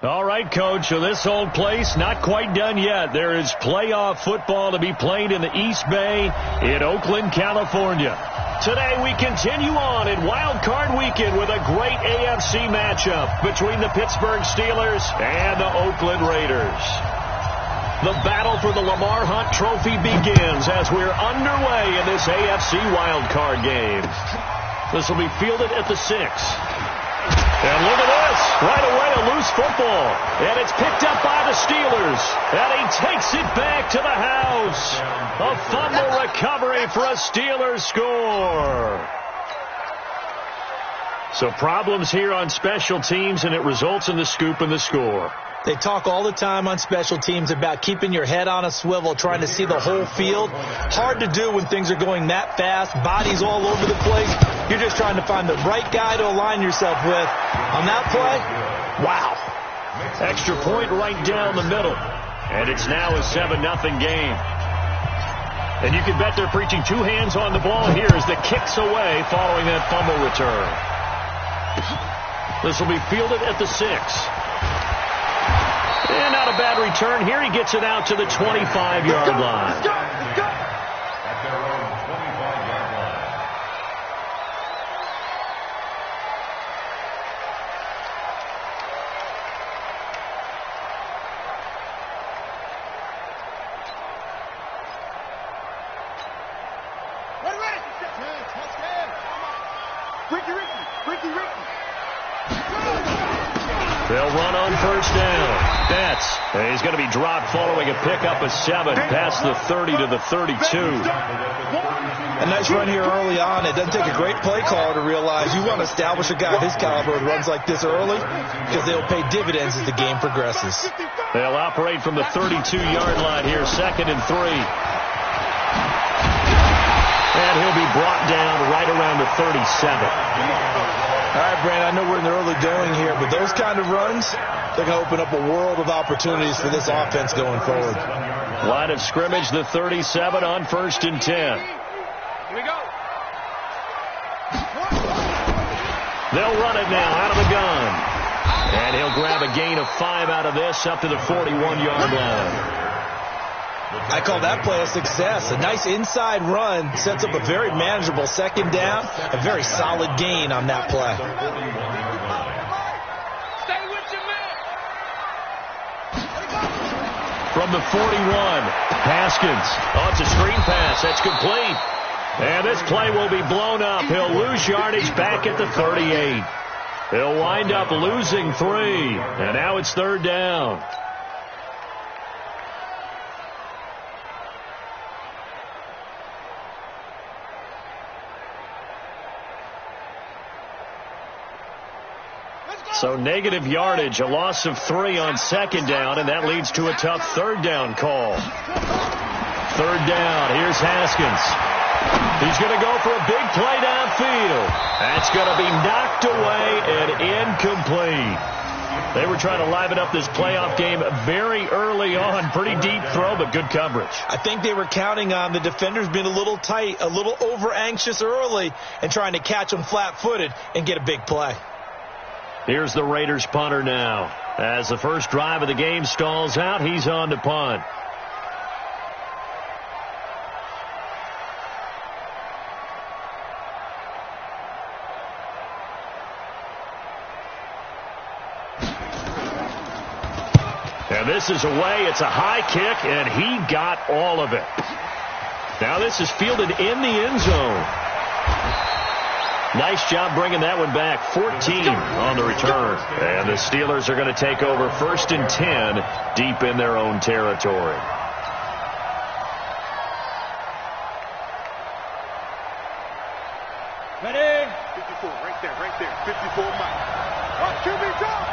All right, Coach, so this old place not quite done yet. There is playoff football to be played in the East Bay in Oakland, California. Today we continue on in Wild Card Weekend with a great AFC matchup between the Pittsburgh Steelers and the Oakland Raiders. The battle for the Lamar Hunt Trophy begins as we're underway in this AFC Wild Card game. This will be fielded at the 6. And look at this. Right away, a loose football. And it's picked up by the Steelers. And he takes it back to the house. A fumble recovery for a Steelers score. So problems here on special teams, and it results in the scoop and the score. They talk all the time on special teams about keeping your head on a swivel, trying to see the whole field. Hard to do when things are going that fast, bodies all over the place. You're just trying to find the right guy to align yourself with. On that play, wow. Extra point right down the middle. And it's now a 7-0 game. And you can bet they're preaching two hands on the ball here as the kick's away following that fumble return. This will be fielded at the 6. And not a bad return here. He gets it out to the 25-yard line. At their own 25-yard line. They'll run on first down. He's going to be dropped following a pickup of 7 past the 30 to the 32. A nice run here early on. It doesn't take a great play caller to realize you want to establish a guy of his caliber who runs like this early because they'll pay dividends as the game progresses. They'll operate from the 32-yard line here, 2nd and 3. And he'll be brought down right around the 37. All right, Brandon, I know we're in the early going here, but those kind of runs, they're going to open up a world of opportunities for this offense going forward. Line of scrimmage, the 37 on 1st and 10. Here we go. They'll run it now out of the gun. And he'll grab a gain of 5 out of this up to the 41-yard line. I call that play a success. A nice inside run sets up a very manageable 2nd down. A very solid gain on that play. Stay with your man. From the 41, Haskins. Oh, it's a screen pass. That's complete. And this play will be blown up. He'll lose yardage back at the 38. He'll wind up losing 3. And now it's 3rd down. So negative yardage, a loss of 3 on 2nd down, and that leads to a tough 3rd down call. 3rd down, here's Haskins. He's going to go for a big play downfield. That's going to be knocked away and incomplete. They were trying to liven up this playoff game very early on. Pretty deep throw, but good coverage. I think they were counting on the defenders being a little tight, a little over-anxious early, and trying to catch them flat-footed and get a big play. Here's the Raiders punter now. As the first drive of the game stalls out, he's on to punt. And this is away. It's a high kick, and he got all of it. Now this is fielded in the end zone. Nice job bringing that one back. 14 on the return. And the Steelers are going to take over 1st and 10 deep in their own territory. Ready? 54, right there. 54 Mike. Watch QB drop.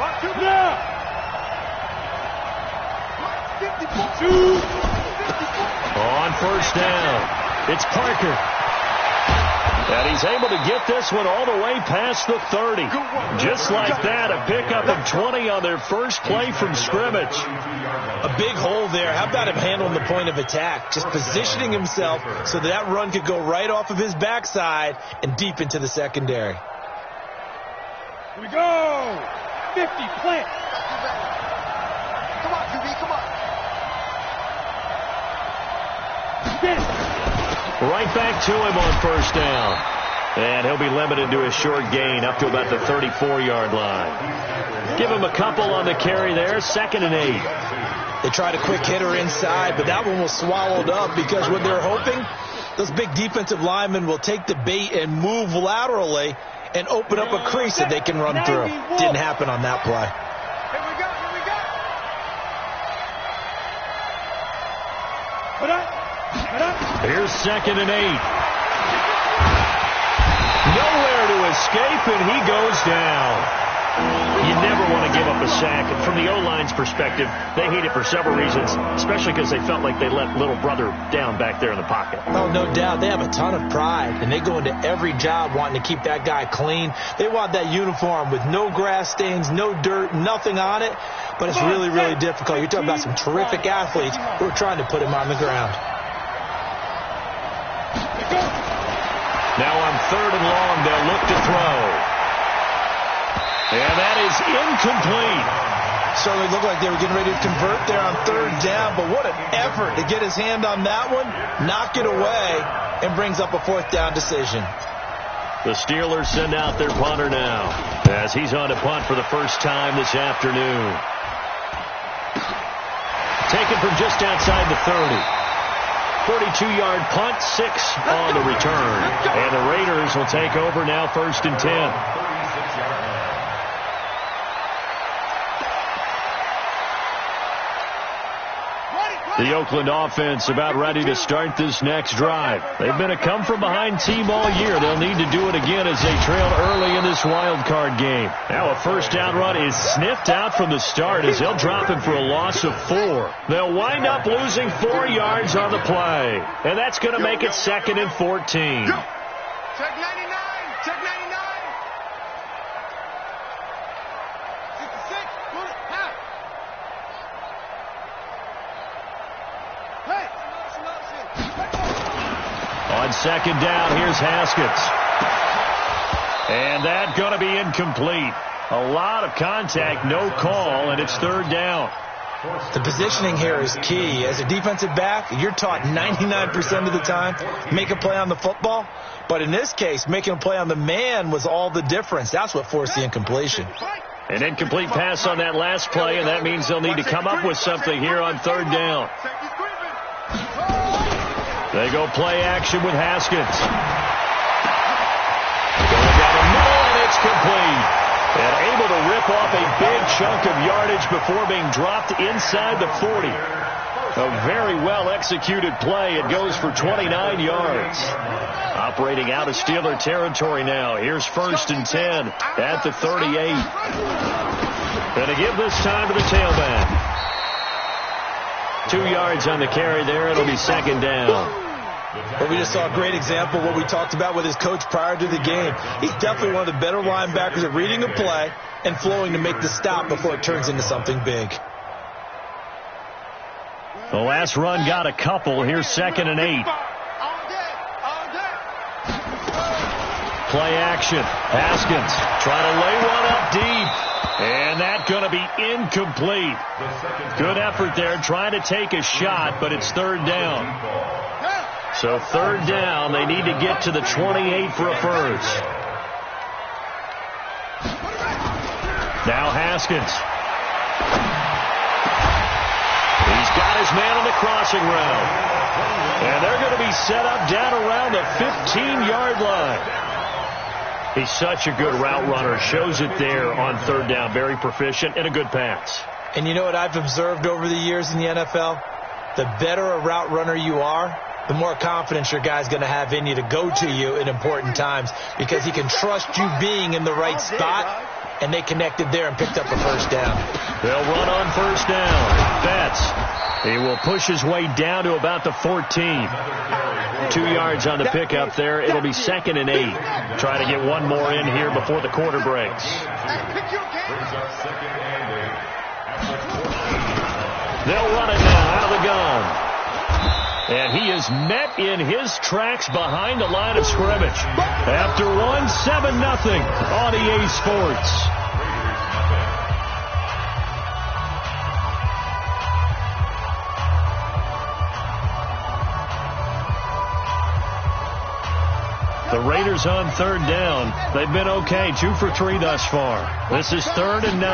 Watch QB. Yeah. 54. On first down, it's Parker. And he's able to get this one all the way past the 30. Just like that, a pickup of 20 on their first play from scrimmage. A big hole there. How about him handling the point of attack? Just positioning himself so that run could go right off of his backside and deep into the secondary. Here we go. 50, plant. Come on, QB, come on. Right back to him on first down. And he'll be limited to a short gain up to about the 34-yard line. Give him a couple on the carry there, 2nd and 8. They tried a quick hitter inside, but that one was swallowed up because what they're hoping, those big defensive linemen will take the bait and move laterally and open up a crease that they can run through. Didn't happen on that play. Here we go, here we go. Here's 2nd and 8. Nowhere to escape, and he goes down. You never want to give up a sack. And from the O-line's perspective, they hate it for several reasons, especially because they felt like they let little brother down back there in the pocket. Oh, no doubt. They have a ton of pride, and they go into every job wanting to keep that guy clean. They want that uniform with no grass stains, no dirt, nothing on it. But it's really, really difficult. You're talking about some terrific athletes who are trying to put him on the ground. Now on 3rd and long, they'll look to throw. And that is incomplete. Certainly looked like they were getting ready to convert there on 3rd down, but what an effort to get his hand on that one, knock it away, and brings up a 4th down decision. The Steelers send out their punter now as he's on to punt for the first time this afternoon. Taken from just outside the 30. 42-yard punt, 6 on the return. And the Raiders will take over now 1st and 10. The Oakland offense about ready to start this next drive. They've been a come-from-behind team all year. They'll need to do it again as they trail early in this wild card game. Now a first down run is sniffed out from the start as they'll drop him for a loss of 4. They'll wind up losing 4 yards on the play. And that's going to make it 2nd and 14. Check 99, check 99. 66, move it, half. On 2nd down, here's Haskins. And that's going to be incomplete. A lot of contact, no call, and it's 3rd down. The positioning here is key. As a defensive back, you're taught 99% of the time, make a play on the football. But in this case, making a play on the man was all the difference. That's what forced the incompletion. An incomplete pass on that last play, and that means they'll need to come up with something here on 3rd down. They go play action with Haskins. Going down the middle, and it's complete. And able to rip off a big chunk of yardage before being dropped inside the 40. A very well-executed play. It goes for 29 yards. Operating out of Steeler territory now. Here's 1st and 10 at the 38. Going to give this time to the tailback. 2 yards on the carry there. It'll be 2nd down. But we just saw a great example of what we talked about with his coach prior to the game. He's definitely one of the better linebackers at reading a play and flowing to make the stop before it turns into something big. The last run got a couple. Here's 2nd and 8. Play action. Haskins trying to lay one up deep. And that's going to be incomplete. Good effort there trying to take a shot, but it's 3rd down. So 3rd down, they need to get to the 28 for a first. Now Haskins. He's got his man on the crossing route. And they're going to be set up down around the 15-yard line. He's such a good route runner. Shows it there on 3rd down. Very proficient and a good pass. And you know what I've observed over the years in the NFL? The better a route runner you are, the more confidence your guy's going to have in you to go to you in important times because he can trust you being in the right spot, and they connected there and picked up a first down. They'll run on 1st down. Betts, he will push his way down to about the 14. 2 yards on the pickup there. It'll be 2nd and 8. Try to get one more in here before the quarter breaks. They'll run it now out of the gun. And he is met in his tracks behind the line of scrimmage. After one, 7-0 on EA Sports. The Raiders on third down. They've been okay, 2 for 3 thus far. This is 3rd and 9.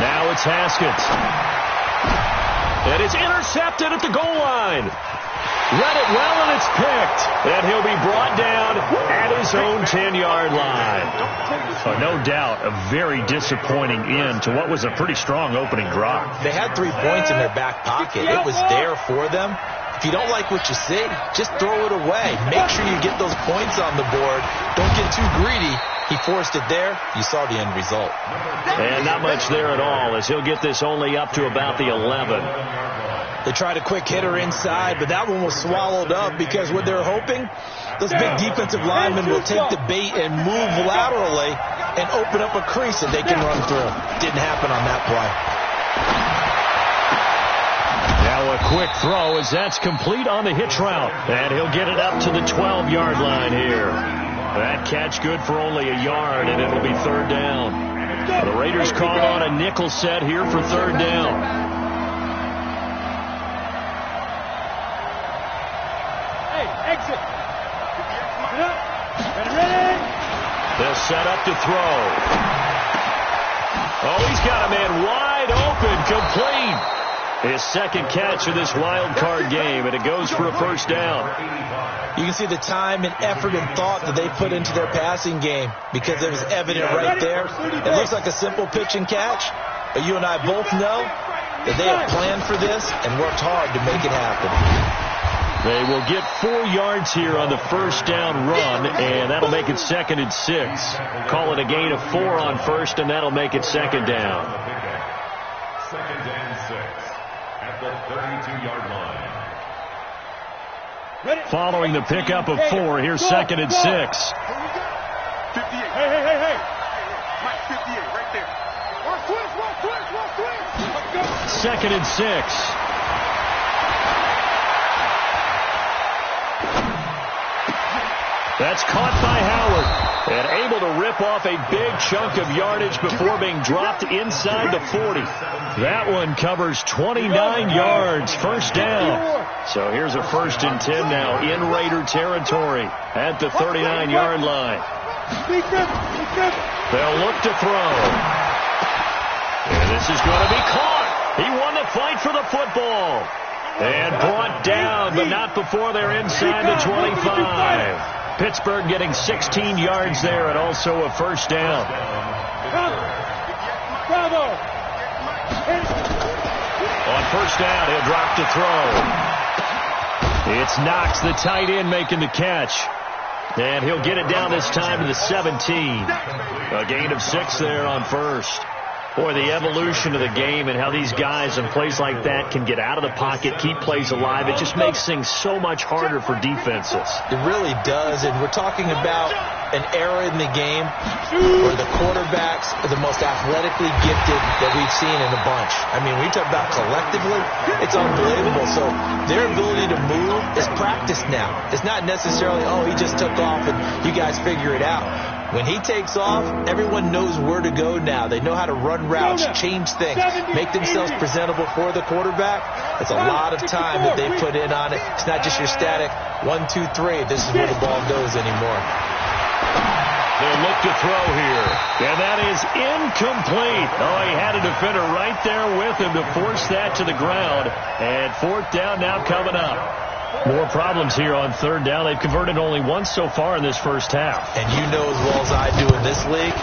Now it's Haskett. And it's intercepted at the goal line. Read it well, and it's picked. And he'll be brought down at his own 10-yard line. No doubt, a very disappointing end to what was a pretty strong opening drive. They had 3 points in their back pocket. It was there for them. If you don't like what you see, just throw it away. Make sure you get those points on the board. Don't get too greedy. He forced it there. You saw the end result. And not much there at all, as he'll get this only up to about the 11. They tried a quick hitter inside, but that one was swallowed up because what they're hoping, those big defensive linemen will take the bait and move laterally and open up a crease that they can run through. Didn't happen on that play. Now a quick throw as that's complete on the hitch route. And he'll get it up to the 12-yard line here. That catch good for only a yard, and it'll be 3rd down. The Raiders call on a nickel set here for 3rd down. Exit. Ready. They'll set up to throw. Oh, he's got a man wide open, complete. His second catch of this wild card game, and it goes for a 1st down. You can see the time and effort and thought that they put into their passing game because it was evident right there. It looks like a simple pitch and catch, but you and I both know that they have planned for this and worked hard to make it happen. They will get 4 yards here on the 1st down run, and that'll make it 2nd and 6. Call it a gain of 4 on 1st, and that'll make it 2nd down. 2nd and 6 at the 32-yard line. Following the pickup of 4, here's 2nd and 6. 58. Hey. Mike, 58 right there. Watch twist. 2nd and 6. That's caught by Howard and able to rip off a big chunk of yardage before being dropped inside the 40. That one covers 29 yards, 1st down. So here's a 1st and 10 now in Raider territory at the 39-yard line. They'll look to throw. And this is going to be caught. He won the fight for the football. And brought down, but not before they're inside the 25. Pittsburgh getting 16 yards there and also a 1st down. On 1st down, he'll drop to throw. It's Knox, the tight end, making the catch. And he'll get it down this time to the 17. A gain of 6 there on 1st. Boy, the evolution of the game and how these guys in plays like that can get out of the pocket, keep plays alive, it just makes things so much harder for defenses. It really does, and we're talking about an era in the game where the quarterbacks are the most athletically gifted that we've seen in a bunch. I mean, when you talk about collectively, it's unbelievable. So their ability to move is practiced now. It's not necessarily, oh, he just took off and you guys figure it out. When he takes off, everyone knows where to go now. They know how to run routes, change things, make themselves presentable for the quarterback. It's a lot of time that they put in on it. It's not just your static 1, 2, 3. This is where the ball goes anymore. They'll look to throw here. And that is incomplete. Oh, he had a defender right there with him to force that to the ground. And 4th down now coming up. More problems here on 3rd down. They've converted only once so far in this 1st half. And you know as well as I do in this league,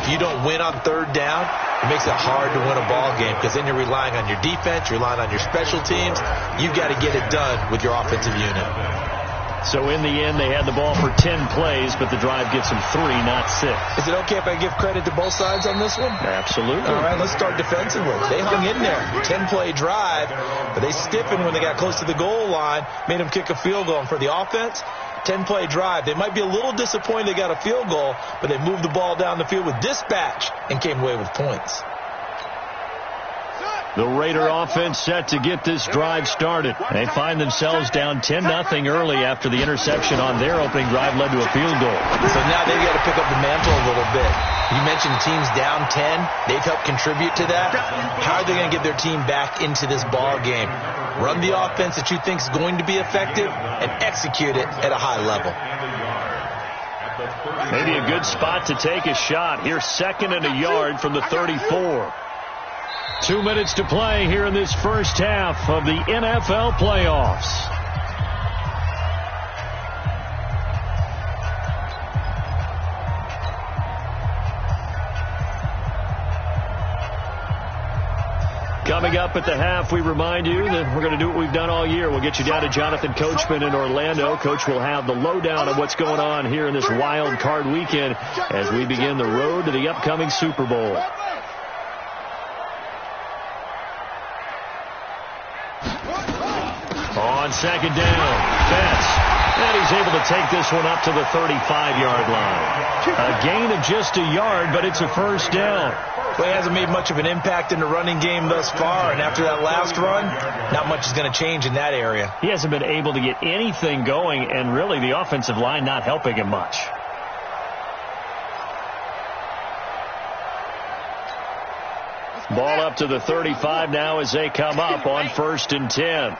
if you don't win on 3rd down, it makes it hard to win a ball game because then you're relying on your defense, you're relying on your special teams. You've got to get it done with your offensive unit. So in the end, they had the ball for 10 plays, but the drive gets them 3, not 6. Is it okay if I give credit to both sides on this one? Absolutely. All right, let's start defensively. They hung in there. 10-play drive, but they stiffened when they got close to the goal line, made them kick a field goal. And for the offense, 10-play drive. They might be a little disappointed they got a field goal, but they moved the ball down the field with dispatch and came away with points. The Raider offense set to get this drive started. They find themselves down 10-0 early after the interception on their opening drive led to a field goal. So now they've got to pick up the mantle a little bit. You mentioned teams down 10. They've helped contribute to that. How are they going to get their team back into this ball game? Run the offense that you think is going to be effective and execute it at a high level. Maybe a good spot to take a shot. Here's 2nd and a yard from the 34. 2 minutes to play here in this first half of the NFL playoffs. Coming up at the half, we remind you that we're going to do what we've done all year. We'll get you down to Jonathan Coachman in Orlando. Coach will have the lowdown of what's going on here in this wild card weekend as we begin the road to the upcoming Super Bowl. On 2nd down, Fetz. And he's able to take this one up to the 35-yard line. A gain of just a yard, but it's a first down. Well, he hasn't made much of an impact in the running game thus far, and after that last run, not much is going to change in that area. He hasn't been able to get anything going, and really the offensive line not helping him much. Ball up to the 35 now as they come up on 1st and 10.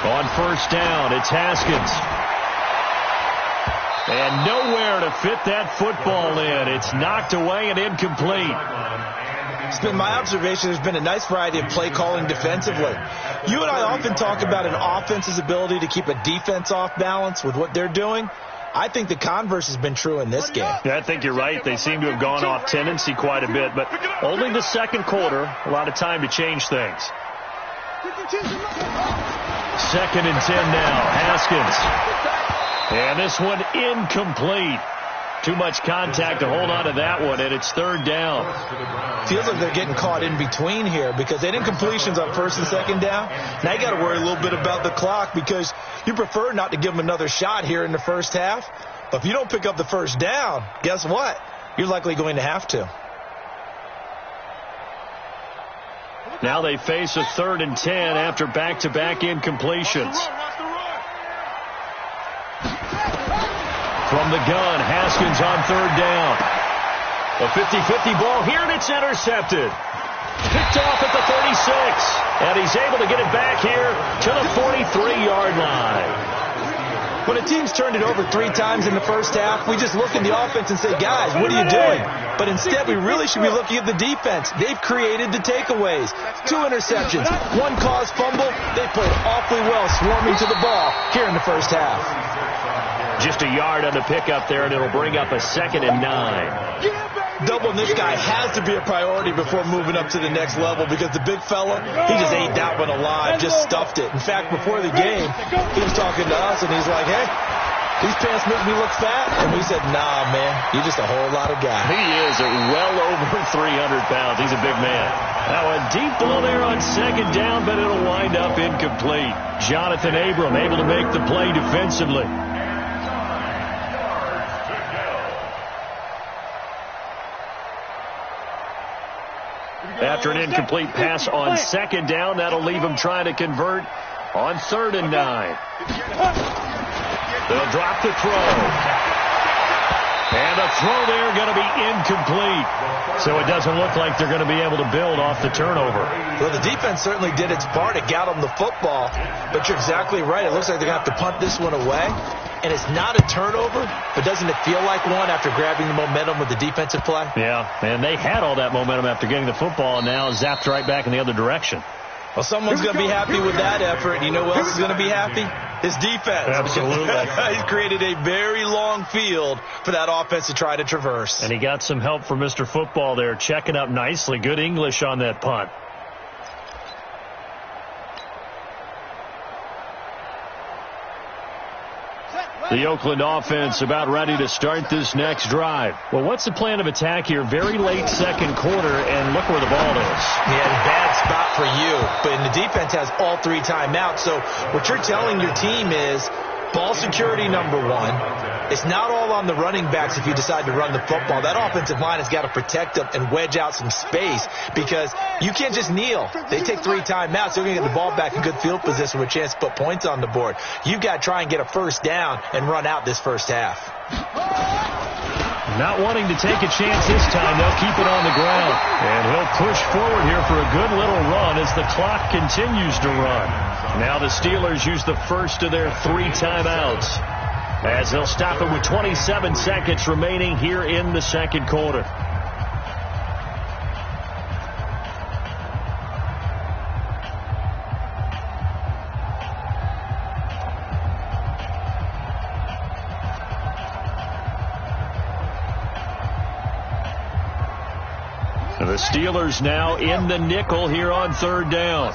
On 1st down, it's Haskins. And nowhere to fit that football in. It's knocked away and incomplete. It's been my observation there's been a nice variety of play calling defensively. You and I often talk about an offense's ability to keep a defense off balance with what they're doing. I think the converse has been true in this game. Yeah, I think you're right. They seem to have gone off tendency quite a bit, but only the second quarter, a lot of time to change things. 2nd and 10 now, Haskins. And this one incomplete. Too much contact to hold on to that one, and it's 3rd down. Feels like they're getting caught in between here because they had incompletions on 1st and 2nd down. Now you got to worry a little bit about the clock because you prefer not to give them another shot here in the first half. But if you don't pick up the first down, guess what? You're likely going to have to. Now they face a 3rd and 10 after back-to-back incompletions. From the gun, Haskins on 3rd down. A 50-50 ball here, and it's intercepted. Picked off at the 36. And he's able to get it back here to the 43-yard line. When a team's turned it over 3 times in the first half, we just look at the offense and say, guys, what are you doing? But instead, we really should be looking at the defense. They've created the takeaways. 2 interceptions, 1 caused fumble. They played awfully well swarming to the ball here in the first half. Just a yard on the pickup there, and it'll bring up a 2nd and 9. Doubling this guy has to be a priority before moving up to the next level because the big fella, he just ate that one alive, just stuffed it. In fact, before the game, he was talking to us, and he's like, hey, these pants make me look fat. And we said, nah, man, you're just a whole lot of guy. He is well over 300 pounds. He's a big man. Now a deep ball there on 2nd down, but it'll wind up incomplete. Jonathan Abram able to make the play defensively. After an incomplete pass on 2nd down, that'll leave him trying to convert on 3rd and 9. They'll drop the throw. And the throw there going to be incomplete. So it doesn't look like they're going to be able to build off the turnover. Well, the defense certainly did its part. It got them the football. But you're exactly right. It looks like they're going to have to punt this one away. And it's not a turnover, but doesn't it feel like one after grabbing the momentum with the defensive play? Yeah, and they had all that momentum after getting the football, and now zapped right back in the other direction. Well, someone's going to be happy with that effort. And you know who else is going to be happy? His defense. Absolutely. He's created a very long field for that offense to try to traverse. And he got some help from Mr. Football there, checking up nicely. Good English on that punt. The Oakland offense about ready to start this next drive. Well, what's the plan of attack here? Very late second quarter, and look where the ball is. Yeah, bad spot for you. But the defense has all 3 timeouts. So what you're telling your team is ball security number 1. It's not all on the running backs if you decide to run the football. That offensive line has got to protect them and wedge out some space because you can't just kneel. They take 3 timeouts. They're going to get the ball back in good field position with a chance to put points on the board. You've got to try and get a first down and run out this first half. Not wanting to take a chance this time, they'll keep it on the ground. And he'll push forward here for a good little run as the clock continues to run. Now the Steelers use the first of their 3 timeouts, as they'll stop it with 27 seconds remaining here in the second quarter. The Steelers now in the nickel here on 3rd down.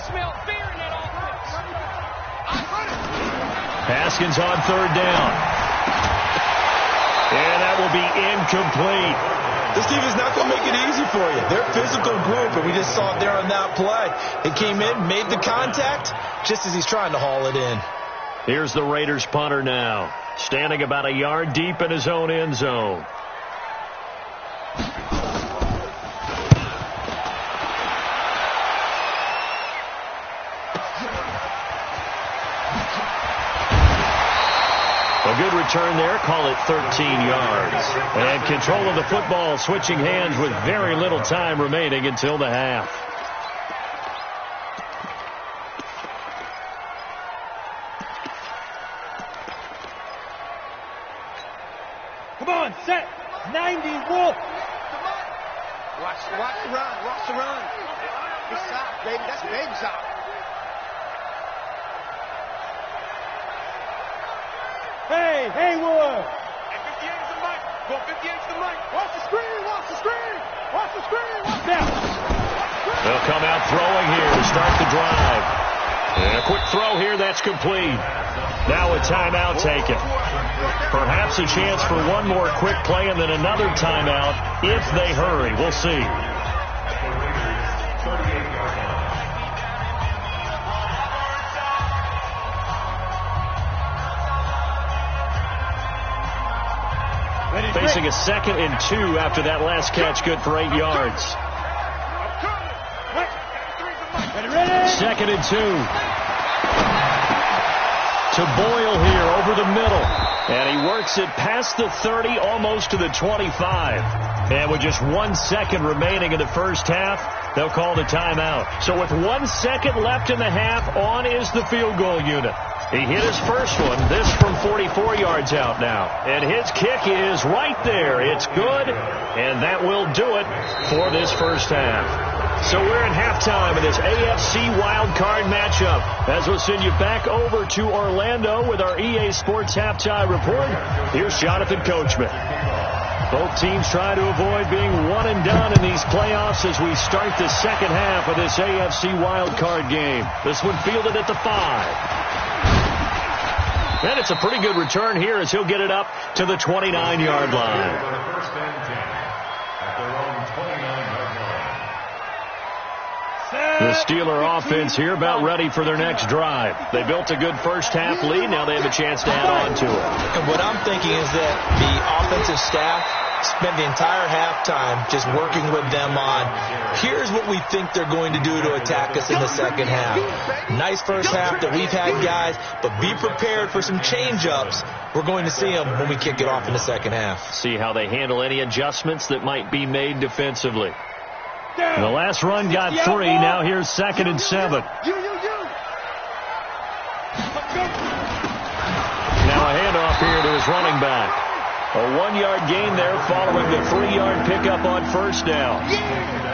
Haskins on 3rd down. And that will be incomplete. This defense is not going to make it easy for you. They're a physical group, and we just saw it there on that play. They came in, made the contact, just as he's trying to haul it in. Here's the Raiders punter now, standing about a yard deep in his own end zone. A good return there, call it 13 yards. And control of the football, switching hands with very little time remaining until the half. Come on, set. 90, wolf. Watch the run. Watch the run. Good side, baby. That's a baby side. Hey, Haywood. And 58 is the mic. Go 58 is the mic. Watch the screen. Watch the screen. Watch the screen. Watch that. They'll come out throwing here to start the drive. And a quick throw here, that's complete. Now a timeout taken. Perhaps a chance for one more quick play and then another timeout if they hurry. We'll see. Facing a 2nd and 2 after that last catch, good for 8 yards. 2nd and 2. To Boyle here over the middle. And he works it past the 30, almost to the 25. And with just 1 second remaining in the first half, they'll call the timeout. So with 1 second left in the half, on is the field goal unit. He hit his first one, this from 44 yards out now. And his kick is right there. It's good, and that will do it for this first half. So we're in halftime of this AFC wildcard matchup. As we'll send you back over to Orlando with our EA Sports Halftime Report, here's Jonathan Coachman. Both teams trying to avoid being one and done in these playoffs as we start the second half of this AFC wildcard game. This one fielded at the 5. And it's a pretty good return here as he'll get it up to the 29-yard line. The Steeler offense here about ready for their next drive. They built a good first half lead. Now they have a chance to add on to it. And what I'm thinking is that the offensive staff spent the entire halftime just working with them on, here's what we think they're going to do to attack us in the second half. Nice first half that we've had, guys, but be prepared for some change-ups. We're going to see them when we kick it off in the second half. See how they handle any adjustments that might be made defensively. The last run got 3. Now here's 2nd and 7. Now a handoff here to his running back. A 1-yard gain there following the 3-yard pickup on first down.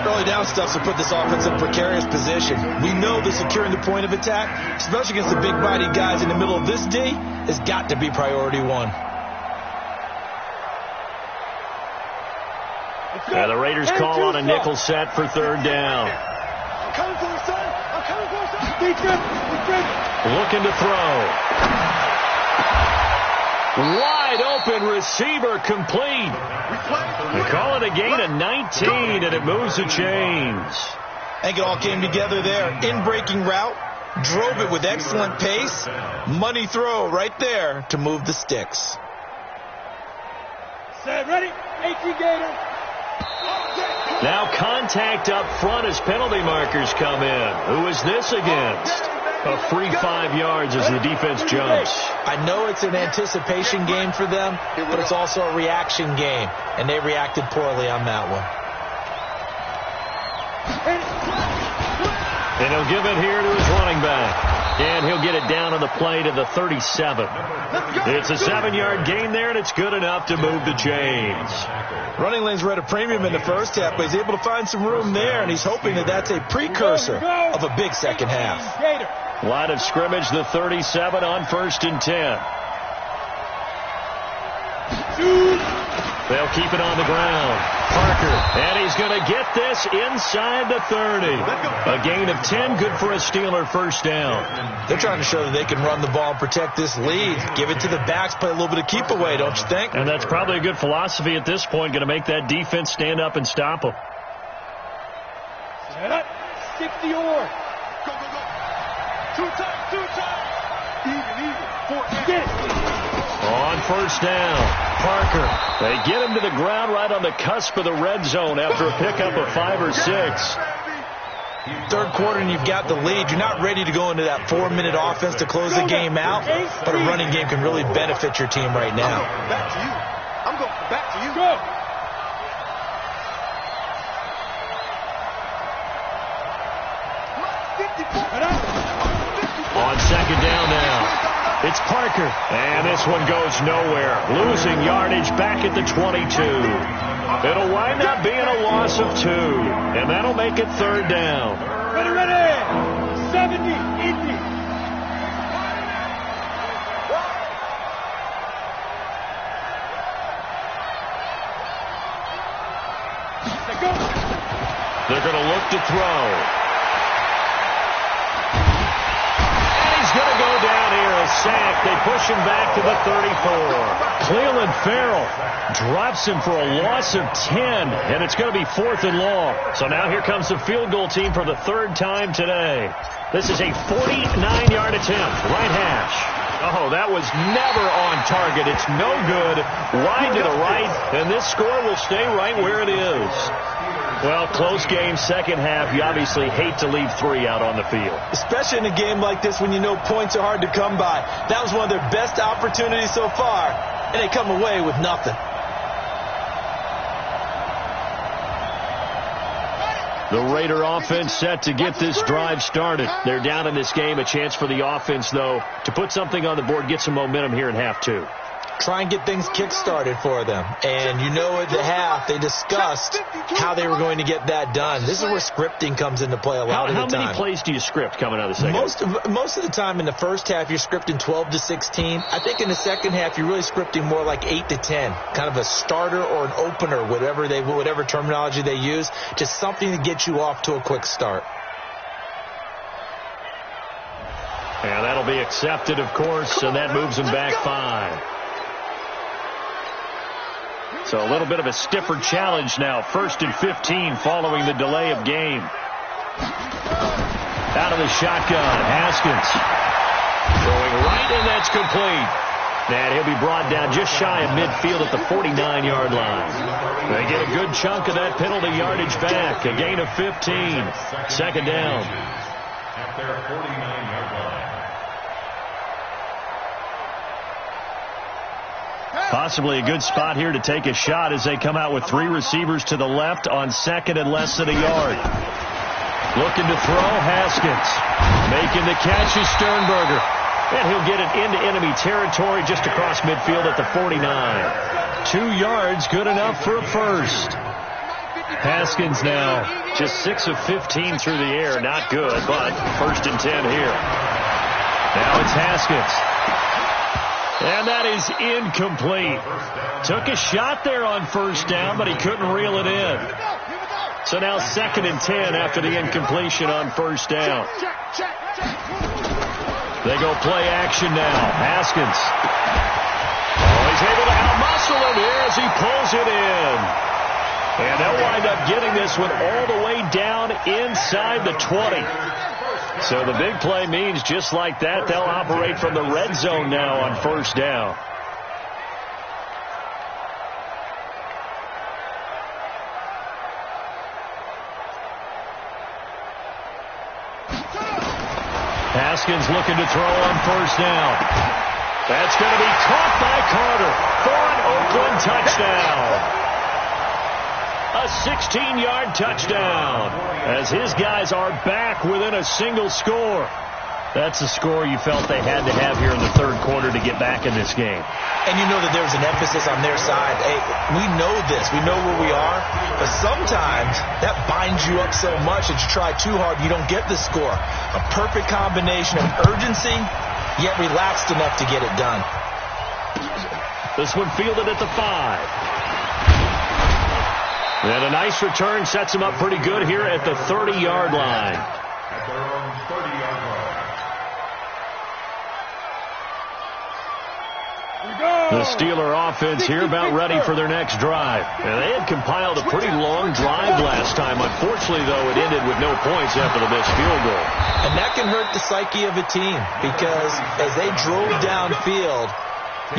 Early down stuff to put this offense in a precarious position. We know that securing the point of attack, especially against the big body guys in the middle of this D, has got to be priority 1. And the Raiders call on a nickel set for 3rd down. I'm coming for you, son. I'm coming for you, son. Defense. Looking to throw. Wide open receiver complete. They call it a gain of 19, and it moves the chains. I think it all came together there. In-breaking route, drove it with excellent pace. Money throw right there to move the sticks. Set, ready, 18 Gator. Now contact up front as penalty markers come in. Who is this against? A free 5 yards as the defense jumps. I know it's an anticipation game for them, but it's also a reaction game, and they reacted poorly on that one. And he'll give it here to his running back. And he'll get it down on the play to the 37. It's a 7-yard gain there, and it's good enough to move the chains. Running lanes were at a premium in the first half, but he's able to find some room there, and he's hoping that that's a precursor of a big second half. Line of scrimmage, the 37 on 1st and 10. They'll keep it on the ground. Parker, and he's going to get this inside the 30. A gain of 10, good for a Steeler first down. They're trying to show that they can run the ball and protect this lead. Give it to the backs, play a little bit of keep away, don't you think? And that's probably a good philosophy at this point, going to make that defense stand up and stop them. Set up, 60 or. Go, go, go. Two times. Even. 4 get it. On 1st down, Parker. They get him to the ground right on the cusp of the red zone after a pickup of 5 or 6. Third quarter and you've got the lead. You're not ready to go into that 4-minute offense to close the game out, but a running game can really benefit your team right now. Back to you. I'm going back to you. Go. On 2nd down now. It's Parker, and this one goes nowhere. Losing yardage back at the 22. It'll wind up being a loss of 2, and that'll make it 3rd down. Ready. 70, Indy. They're going to look to throw. Going to go down here, a sack. They push him back to the 34. Cleveland Farrell drops him for a loss of 10, and it's going to be 4th and long. So now here comes the field goal team for the 3rd time today. This is a 49-yard attempt, right hash. Oh, that was never on target. It's no good. Wide to the right, and this score will stay right where it is. Well, close game, second half. You obviously hate to leave 3 out on the field. Especially in a game like this when you know points are hard to come by. That was one of their best opportunities so far, and they come away with nothing. The Raider offense set to get this drive started. They're down in this game. A chance for the offense, though, to put something on the board, get some momentum here in half 2. Try and get things kick-started for them. And you know at the half, they discussed how they were going to get that done. This is where scripting comes into play a lot of the time. How many plays do you script coming out of the second? Most of the time in the first half, you're scripting 12 to 16. I think in the second half, you're really scripting more like 8 to 10. Kind of a starter or an opener, whatever terminology they use. Just something to get you off to a quick start. And that'll be accepted, of course, and that moves them back 5. So a little bit of a stiffer challenge now. 1st and 15 following the delay of game. Out of the shotgun, Haskins. Throwing right, and that's complete. And he'll be brought down just shy of midfield at the 49-yard line. They get a good chunk of that penalty yardage back. A gain of 15. 2nd down. At their 49-yard line. Possibly a good spot here to take a shot as they come out with 3 receivers to the left on 2nd and less than a yard. Looking to throw, Haskins. Making the catch is Sternberger. And he'll get it into enemy territory just across midfield at the 49. 2 yards, good enough for a first. Haskins now just 6 of 15 through the air. Not good, but 1st and 10 here. Now it's Haskins. And that is incomplete. Took a shot there on 1st down, but he couldn't reel it in. So now 2nd and 10 after the incompletion on 1st down. They go play action now. Haskins. he's able to out-muscle him here as he pulls it in. And they'll wind up getting this one all the way down inside the 20. So the big play means just like that, they'll operate from the red zone now on first down. Haskins looking to throw on first down. That's going to be caught by Carter for an Oakland touchdown. A 16-yard touchdown as his guys are back within a single score. That's a score you felt they had to have here in the third quarter to get back in this game. And you know that there's an emphasis on their side. Hey, we know this. We know where we are. But sometimes that binds you up so much that you try too hard, you don't get the score. A perfect combination of urgency, yet relaxed enough to get it done. This one fielded at the 5. And a nice return sets him up pretty good here at the 30-yard line. At their own 30-yard line. The Steeler offense here about ready for their next drive. And they had compiled a pretty long drive last time. Unfortunately, though, it ended with no points after the missed field goal. And that can hurt the psyche of a team because as they drove downfield,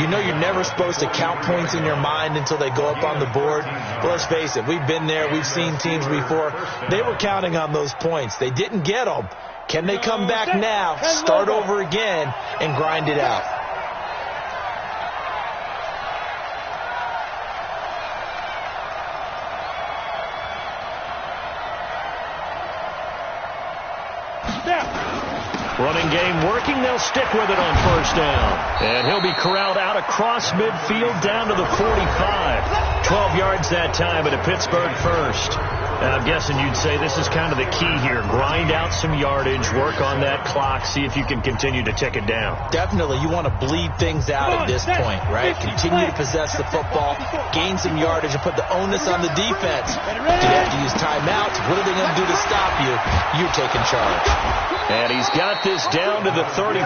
you know you're never supposed to count points in your mind until they go up on the board. But let's face it, we've been there. We've seen teams before. They were counting on those points. They didn't get them. Can they come back now, start over again, and grind it out? Running game working. They'll stick with it on first down. And he'll be corralled out across midfield down to the 45. 12 yards that time at a Pittsburgh first. And I'm guessing you'd say this is kind of the key here. Grind out some yardage, work on that clock, see if you can continue to tick it down. Definitely. You want to bleed things out at this point, right? Continue to possess the football, gain some yardage, and put the onus on the defense. Do they have to use timeouts? What are they going to do to stop you? You're taking charge. And he's got this down to the 35.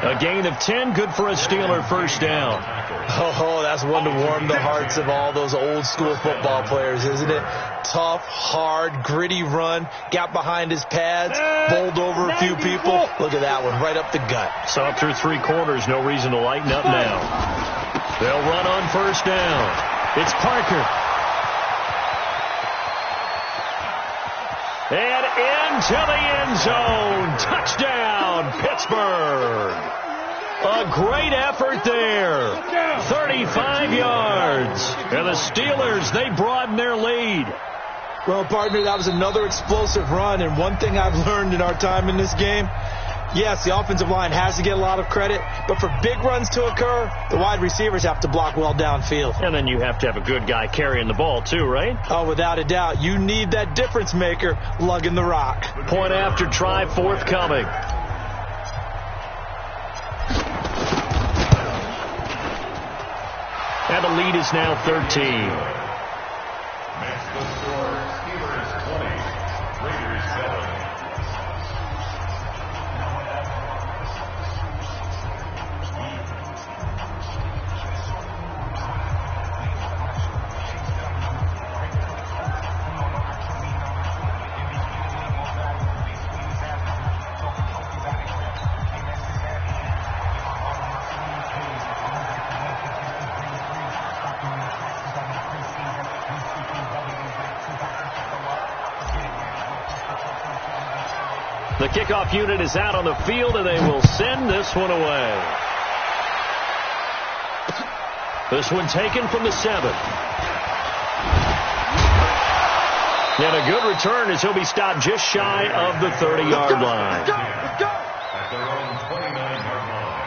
A gain of 10, good for a Steeler first down. Oh, that's one to warm the hearts of all those old-school football players, isn't it? Tough, hard, gritty run. Got behind his pads, bowled over a few people. Look at that one, right up the gut. So through 3 quarters, no reason to lighten up now. They'll run on first down. It's Parker. And into the end zone. Touchdown, Pittsburgh. A great effort there. 35 yards. And the Steelers, they broaden their lead. Well, partner, that was another explosive run. And one thing I've learned in our time in this game, yes, the offensive line has to get a lot of credit, but for big runs to occur, the wide receivers have to block well downfield. And then you have to have a good guy carrying the ball too, right? Oh, without a doubt. You need that difference maker lugging the rock. Point after try forthcoming. And the lead is now 13. Makes the score Steelers 20, Raiders 7. The kickoff unit is out on the field, and they will send this one away. This one taken from the 7. And a good return as he'll be stopped just shy of the 30-yard line. At their own 29-yard line.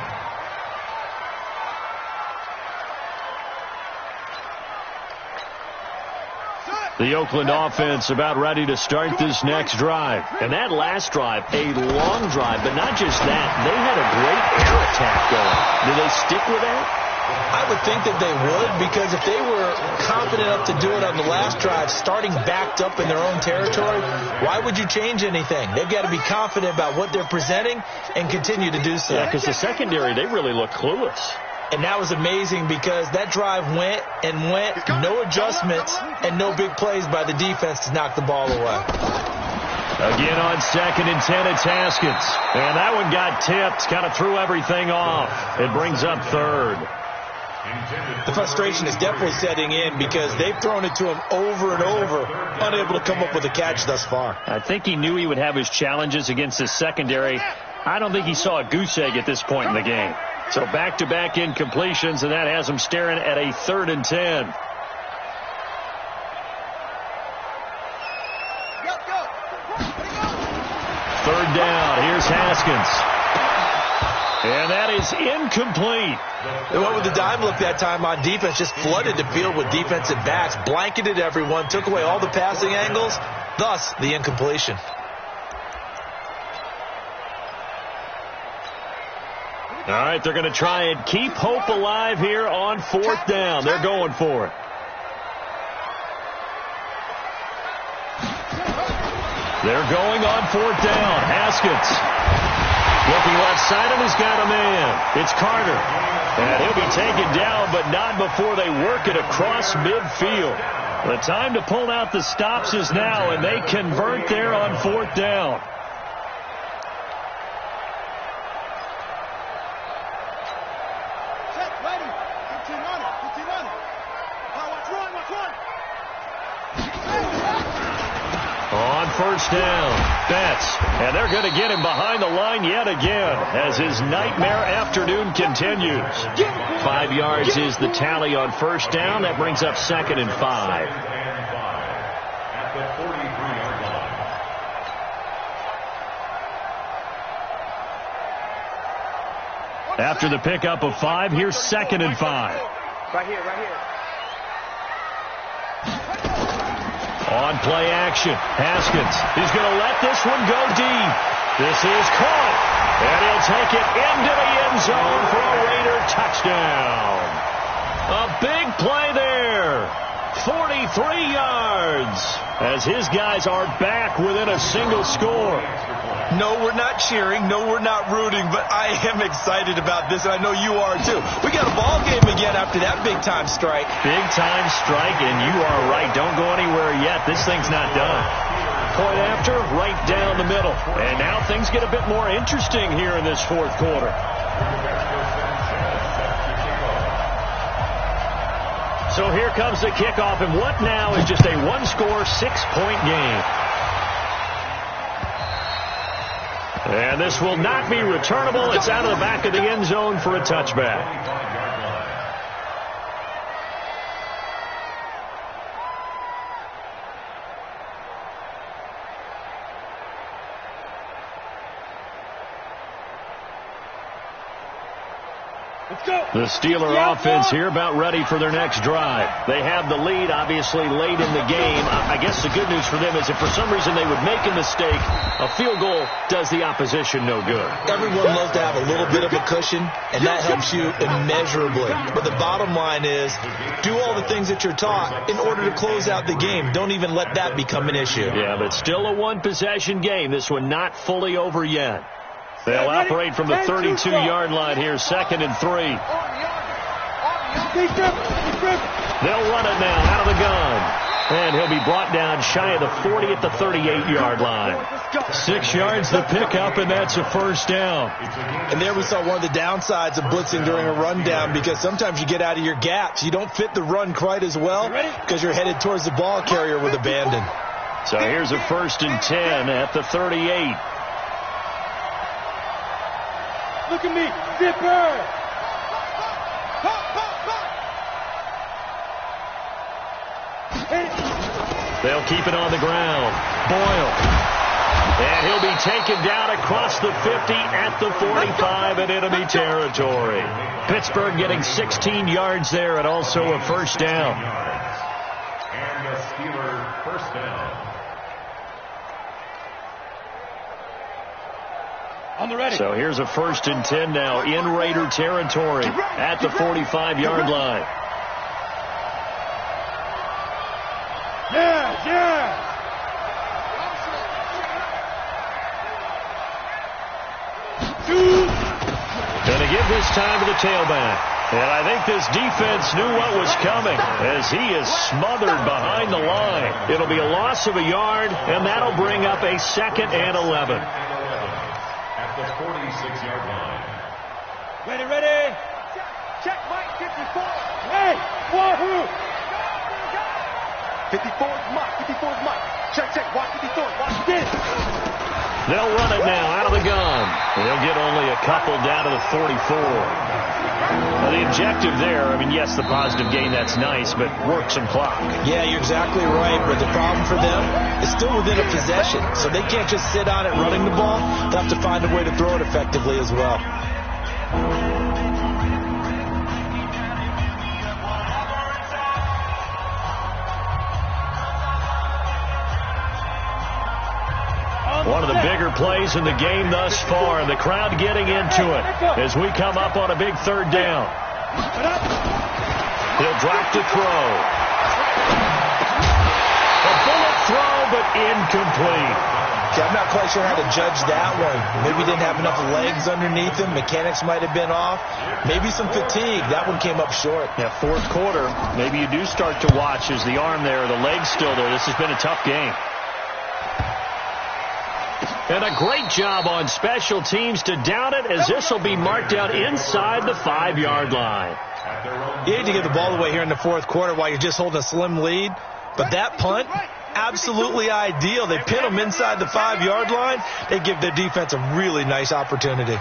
The Oakland offense about ready to start this next drive. And that last drive, a long drive, but not just that. They had a great air attack going. Do they stick with that? I would think that they would, because if they were confident enough to do it on the last drive, starting backed up in their own territory, why would you change anything? They've got to be confident about what they're presenting and continue to do so. Yeah, because the secondary, they really look clueless. And that was amazing because that drive went and went, no adjustments, and no big plays by the defense to knock the ball away. Again on 2nd and 10, it's Haskins. And that one got tipped, kind of threw everything off. It brings up 3rd. The frustration is definitely setting in because they've thrown it to him over and over, unable to come up with a catch thus far. I think he knew he would have his challenges against his secondary. I don't think he saw a goose egg at this point in the game. So back-to-back incompletions, and that has him staring at a 3rd and 10. Third down. Here's Haskins. And that is incomplete. They went with the dime look that time on defense, just flooded the field with defensive backs, blanketed everyone, took away all the passing angles, thus the incompletion. All right, they're going to try and keep hope alive here on 4th down. They're going for it. They're going on 4th down. Haskins looking left side, and he's got a man. It's Carter. And he'll be taken down, but not before they work it across midfield. The time to pull out the stops is now, and they convert there on 4th down. On 1st down, Betts, and they're going to get him behind the line yet again as his nightmare afternoon continues. 5 yards is the tally on 1st down. That brings up 2nd and 5. At the 43-yard line. After the pickup of 5, here's 2nd and 5. Right here, right here. On play action, Haskins. He's going to let this one go deep. This is caught, and he'll take it into the end zone for a Raider touchdown. A big play there. 43 yards as his guys are back within a single score. No, we're not cheering. No, we're not rooting, but I am excited about this, and I know you are too. We got a ball game again after that big-time strike. Big-time strike, and you are right. Don't go anywhere yet. This thing's not done. Point after, right down the middle. And now things get a bit more interesting here in this 4th quarter. So here comes the kickoff, and what now is just a one-score, 6-point game. And this will not be returnable. It's out of the back of the end zone for a touchback. The Steeler offense here about ready for their next drive. They have the lead, obviously, late in the game. I guess the good news for them is if for some reason they would make a mistake, a field goal does the opposition no good. Everyone loves to have a little bit of a cushion, and that helps you immeasurably. But the bottom line is do all the things that you're taught in order to close out the game. Don't even let that become an issue. Yeah, but still a one-possession game. This one not fully over yet. They'll operate from the 32-yard line here, 2nd and 3. They'll run it now out of the gun. And he'll be brought down shy of the 40 at the 38-yard line. 6 yards the pickup, and that's a 1st down. And there we saw one of the downsides of blitzing during a rundown because sometimes you get out of your gaps. You don't fit the run quite as well because you're headed towards the ball carrier with abandon. So here's a 1st and 10 at the 38. Look at me, Zipper! They'll keep it on the ground. Boyle. And he'll be taken down across the 50 at the 45 in enemy territory. Pittsburgh getting 16 yards there and also a 1st down. And the Steelers 1st down. On the ready. So here's a 1st and 10 now in Raider territory at the 45-yard line. Yeah. Gonna give this time to the tailback. And I think this defense knew what was coming as he is smothered behind the line. It'll be a loss of a yard, and that'll bring up a 2nd and 11. At the 46-yard line. Ready. Check, Mike, 54. Hey, wahoo! 54's Mike. Check, watch 54. Watch this. They'll run it now out of the gun. They'll get only a couple down to the 44. Now, the objective there, I mean, yes, the positive gain, that's nice, but work some clock. Yeah, you're exactly right, but the problem for them is still within a possession, so they can't just sit on it running the ball. They'll have to find a way to throw it effectively as well. One of the bigger plays in the game thus far, and the crowd getting into it as we come up on a big 3rd down. He'll drop to throw. A bullet throw, but incomplete. Okay, I'm not quite sure how to judge that one. Maybe he didn't have enough legs underneath him. Mechanics might have been off. Maybe some fatigue. That one came up short. Yeah, 4th quarter, maybe you do start to watch as the arm there, the leg's still there. This has been a tough game. And a great job on special teams to down it, as this will be marked out inside the 5-yard line. You hate to give the ball away here in the 4th quarter while you're just holding a slim lead, but that punt, absolutely ideal. They pin them inside the 5-yard line. They give their defense a really nice opportunity.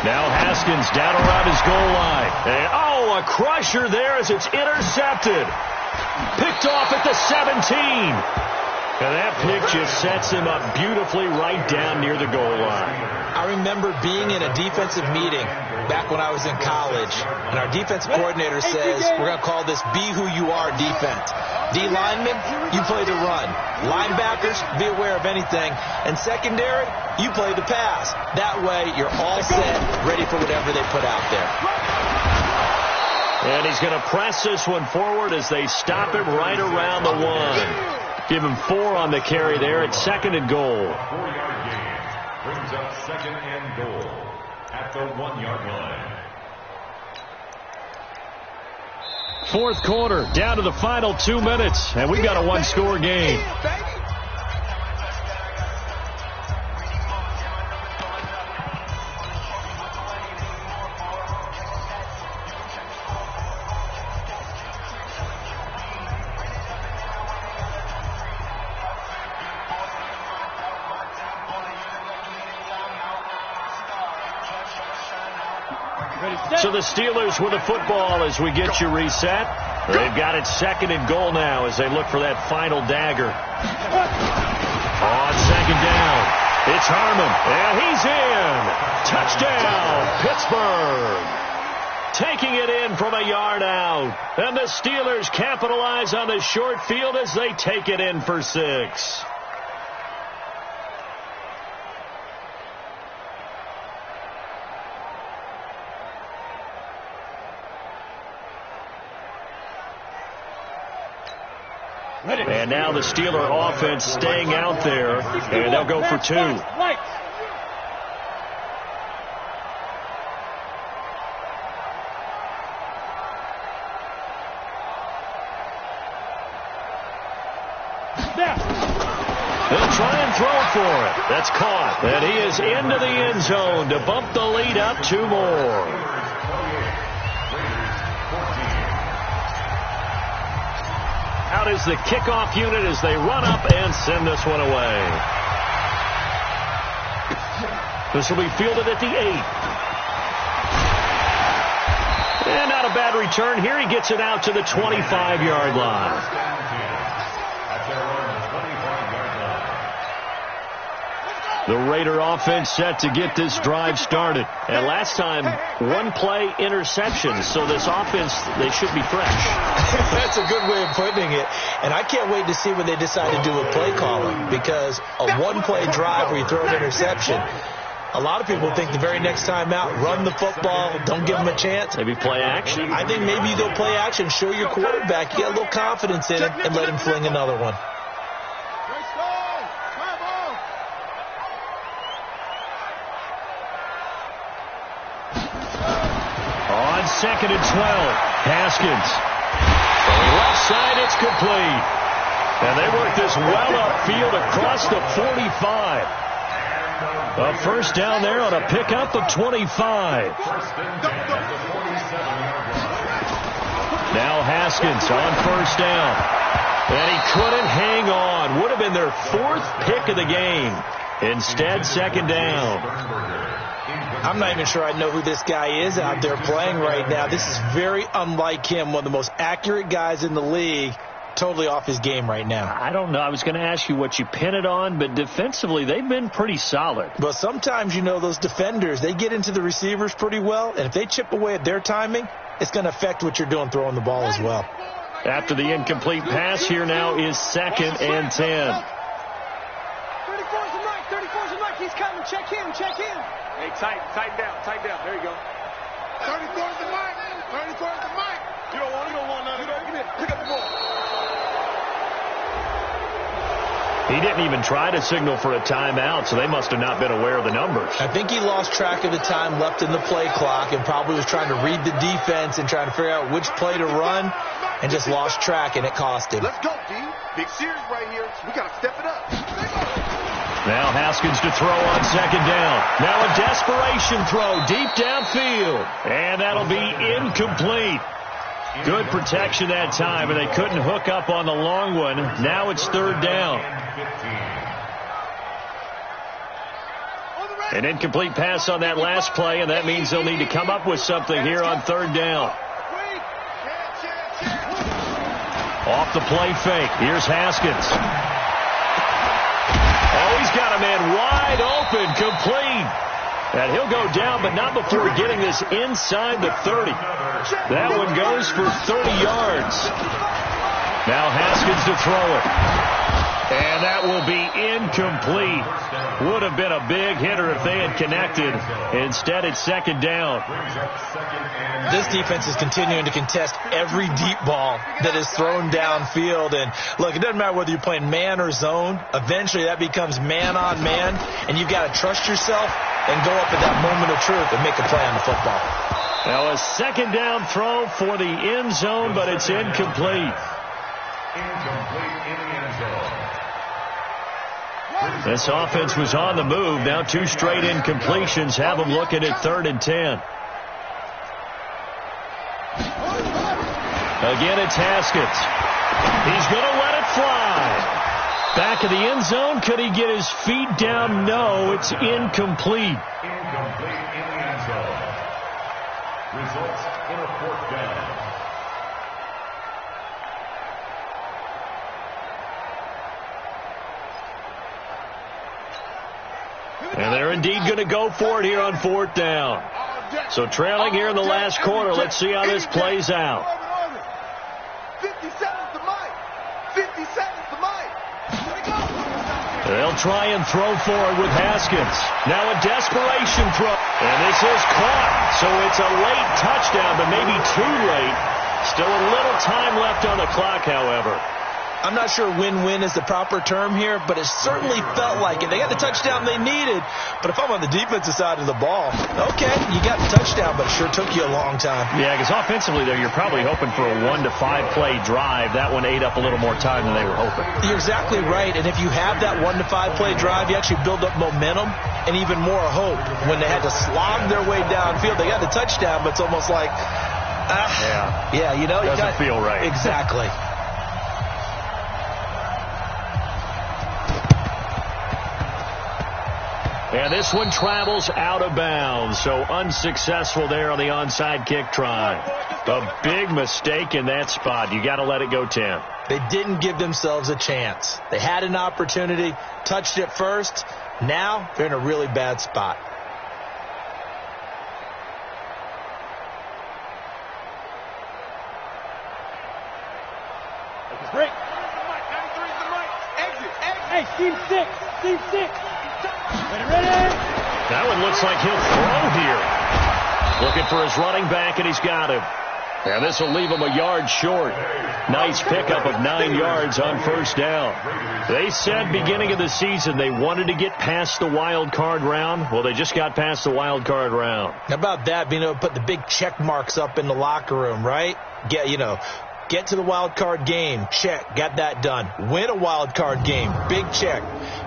Now Haskins down around his goal line. And, a crusher there as it's intercepted. Picked off at the 17. And that pick just sets him up beautifully right down near the goal line. I remember being in a defensive meeting back when I was in college, and our defensive coordinator says, we're going to call this Be Who You Are defense. D linemen, you play the run. Linebackers, be aware of anything. And secondary, you play the pass. That way, you're all set, ready for whatever they put out there. And he's going to press this one forward as they stop him right around the 1. Give him 4 on the carry there at 2nd and goal. 4-yard gain brings up 2nd and goal at the 1-yard line. 4th quarter, down to the final 2 minutes, and we've got a 1-score game. So the Steelers with the football as we get you reset. They've got it 2nd and goal now as they look for that final dagger. On 2nd down, it's Harmon, and he's in. Touchdown, Pittsburgh. Taking it in from a yard out. And the Steelers capitalize on the short field as they take it in for 6. And now the Steeler offense staying out there, and they'll go for 2. They'll try and throw for it. That's caught. And he is into the end zone to bump the lead up 2 more. Out is the kickoff unit as they run up and send this one away. This will be fielded at the 8. And not a bad return here. He gets it out to the 25-yard line. The Raider offense set to get this drive started. And last time, 1-play interception. So this offense, they should be fresh. That's a good way of putting it. And I can't wait to see when they decide to do a play calling. Because a 1-play drive where you throw an interception, A lot of people think the very next time out, run the football, don't give them a chance. Maybe play action. I think maybe you go play action, show your quarterback, you get a little confidence in it, and let him fling another one. On 2nd and 12, Haskins. Left side, it's complete. And they work this well upfield across the 45. A first down there on a pickup of 25. Now Haskins on first down. And he couldn't hang on. Would have been their 4th pick of the game. Instead, 2nd down. I'm not even sure I know who this guy is out there playing right now. This is very unlike him, one of the most accurate guys in the league. Totally off his game right now. I don't know. I was going to ask you what you pin it on, but defensively, they've been pretty solid. But sometimes, you know, those defenders, they get into the receivers pretty well, and if they chip away at their timing, it's going to affect what you're doing throwing the ball as well. After the incomplete pass, here now is 2nd and 10. 34's a Mike. 34's a Mike. He's coming. Check him. Check him. Hey, tighten down. Tighten down. There you go. 34's a Mike. 34's a Mike. You don't want none of that. Give me it. Pick up the ball. He didn't even try to signal for a timeout, so they must have not been aware of the numbers. I think he lost track of the time left in the play clock and probably was trying to read the defense and trying to figure out which play to run and just lost track, and it cost him. Let's go, D. Big series right here. We got to step it up. Now Haskins to throw on 2nd down. Now a desperation throw deep downfield. And that'll be incomplete. Good protection that time, and they couldn't hook up on the long one. Now it's 3rd down. An incomplete pass on that last play, and that means they'll need to come up with something here on 3rd down. Off the play fake. Here's Haskins. Oh, he's got a man wide open, complete. And he'll go down, but not before getting this inside the 30. That one goes for 30 yards. Now Haskins to throw it. And that will be incomplete. Would have been a big hitter if they had connected. Instead, it's 2nd down. This defense is continuing to contest every deep ball that is thrown downfield. And look, it doesn't matter whether you're playing man or zone. Eventually, that becomes man on man. And you've got to trust yourself and go up at that moment of truth and make a play on the football. Now a 2nd down throw for the end zone, but it's incomplete. Incomplete in the end zone. This offense was on the move. Now 2 straight incompletions have them looking at 3rd and 10. Again, it's Haskins. He's going to let it fly. Back of the end zone. Could he get his feet down? No, it's incomplete. Incomplete in the end zone. Results in a 4th down. And they're indeed going to go for it here on 4th down. So trailing here in the last quarter. Let's see how this plays out. 57's the Mike. 57's the Mike. They'll try and throw for it with Haskins. Now a desperation throw. And this is caught. So it's a late touchdown, but maybe too late. Still a little time left on the clock, however. I'm not sure win-win is the proper term here, but it certainly felt like it. They got the touchdown they needed, but if I'm on the defensive side of the ball, okay, you got the touchdown, but it sure took you a long time. Yeah, because offensively, though, you're probably hoping for a 1 to 5 play drive. That one ate up a little more time than they were hoping. You're exactly right, and if you have that 1 to 5 play drive, you actually build up momentum and even more hope. When they had to slog their way downfield, they got the touchdown, but it's almost like, yeah, you know, doesn't feel right. Exactly. And this one travels out of bounds, so unsuccessful there on the onside kick try. A big mistake in that spot. You got to let it go 10. They didn't give themselves a chance. They had an opportunity, touched it first. Now they're in a really bad spot. Break. Hey, team 6. Team 6. Ready? That one looks like he'll throw here. Looking for his running back, and he's got him. And this will leave him a yard short. Nice pickup of 9 yards on first down. They said beginning of the season they wanted to get past the wild card round. Well, they just got past the wild card round. How about that, being able to put the big check marks up in the locker room, right? Get to the wild card game. Check. Got that done. Win a wild card game. Big check.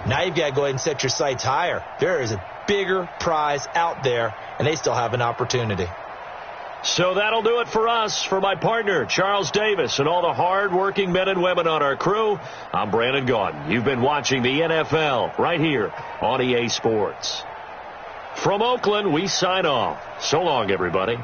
Now you've got to go ahead and set your sights higher. There is a bigger prize out there, and they still have an opportunity. So that'll do it for us. For my partner, Charles Davis, and all the hard-working men and women on our crew, I'm Brandon Gaudin. You've been watching the NFL right here on EA Sports. From Oakland, we sign off. So long, everybody.